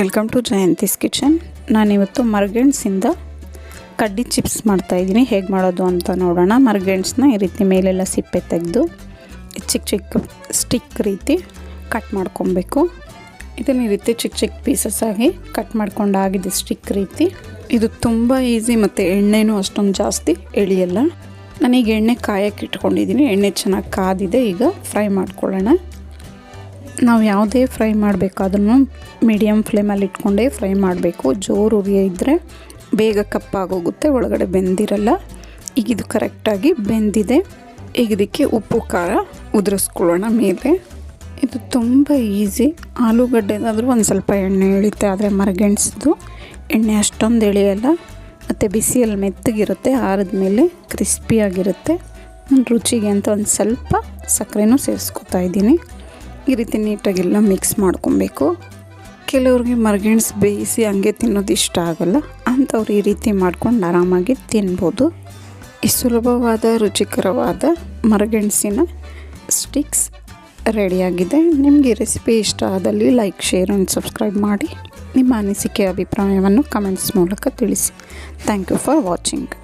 Welcome to Jayanthi's kitchen. ನಾನಿವತ್ತು ಮರಗೆಣಸಿಂದ ಕಡ್ಡಿ chips ಮಾಡ್ತಾಯಿದ್ದೀನಿ. ಹೇಗೆ ಮಾಡೋದು ಅಂತ ನೋಡೋಣ. ಮರಗೆಣಸನ್ನ ಈ ರೀತಿ ಮೇಲೆಲ್ಲ ಸಿಪ್ಪೆ ತೆಗೆದು ಚಿಕ್ಕ ಚಿಕ್ಕ ಸ್ಟಿಕ್ ರೀತಿ ಕಟ್ ಮಾಡ್ಕೊಬೇಕು. ಇದನ್ನು ಈ ರೀತಿ ಚಿಕ್ಕ ಚಿಕ್ಕ ಪೀಸಸ್ ಆಗಿ ಕಟ್ ಮಾಡ್ಕೊಂಡಾಗಿದೆ ಸ್ಟಿಕ್ ರೀತಿ. ಇದು ತುಂಬ ಈಸಿ ಮತ್ತು ಎಣ್ಣೆನೂ ಅಷ್ಟೊಂದು ಜಾಸ್ತಿ ಎಳೆಯಲ್ಲ. ನಾನೀಗ ಎಣ್ಣೆ ಕಾಯಕ್ಕೆ ಇಟ್ಕೊಂಡಿದ್ದೀನಿ. ಎಣ್ಣೆ ಚೆನ್ನಾಗಿ ಕಾದಿದೆ. ಈಗ ಫ್ರೈ ಮಾಡ್ಕೊಳ್ಳೋಣ. ನಾವು ಯಾವುದೇ ಫ್ರೈ ಮಾಡಬೇಕಾದ್ರೂ ಮೀಡಿಯಮ್ ಫ್ಲೇಮಲ್ಲಿ ಇಟ್ಕೊಂಡೇ ಫ್ರೈ ಮಾಡಬೇಕು. ಜೋರು ಉರಿ ಇದ್ದರೆ ಬೇಗ ಕಪ್ಪಾಗೋಗುತ್ತೆ, ಒಳಗಡೆ ಬೆಂದಿರಲ್ಲ. ಈಗ ಇದು ಕರೆಕ್ಟಾಗಿ ಬೆಂದಿದೆ. ಈಗ ಇದಕ್ಕೆ ಉಪ್ಪು ಖಾರ ಉದುರಿಸ್ಕೊಳ್ಳೋಣ ಮೇಲೆ. ಇದು ತುಂಬ ಈಸಿ. ಆಲೂಗಡ್ಡೆದಾದರೂ ಒಂದು ಸ್ವಲ್ಪ ಎಣ್ಣೆ ಎಳೆಯುತ್ತೆ, ಆದರೆ ಮರಗೆಣಸದು ಎಣ್ಣೆ ಅಷ್ಟೊಂದು ಎಳೆಯಲ್ಲ. ಮತ್ತು ಬಿಸಿಯಲ್ಲಿ ಮೆತ್ತಗಿರುತ್ತೆ, ಆರಿದ ಮೇಲೆ ಕ್ರಿಸ್ಪಿಯಾಗಿರುತ್ತೆ. ರುಚಿಗೆ ಅಂತ ಒಂದು ಸ್ವಲ್ಪ ಸಕ್ಕರೆನೂ ಸೇರಿಸ್ಕೊತಾ ಇದ್ದೀನಿ. ಈ ರೀತಿ ನೀಟಾಗೆಲ್ಲ ಮಿಕ್ಸ್ ಮಾಡ್ಕೊಬೇಕು. ಕೆಲವ್ರಿಗೆ ಮರಗೆಣಸು ಬೇಯಿಸಿ ಹಂಗೆ ತಿನ್ನೋದು ಇಷ್ಟ ಆಗೋಲ್ಲ, ಅಂಥವ್ರು ಈ ರೀತಿ ಮಾಡ್ಕೊಂಡು ಆರಾಮಾಗಿ ತಿನ್ಬೋದು. ಈ ಸುಲಭವಾದ ರುಚಿಕರವಾದ ಮರಗೆಣಸಿನ ಸ್ಟಿಕ್ಸ್ ರೆಡಿಯಾಗಿದೆ. ನಿಮಗೆ ರೆಸಿಪಿ ಇಷ್ಟ ಆದಲ್ಲಿ ಲೈಕ್, ಶೇರ್ ಆ್ಯಂಡ್ ಸಬ್ಸ್ಕ್ರೈಬ್ ಮಾಡಿ. ನಿಮ್ಮ ಅನಿಸಿಕೆ ಅಭಿಪ್ರಾಯವನ್ನು ಕಮೆಂಟ್ಸ್ ಮೂಲಕ ತಿಳಿಸಿ. Thank you for watching.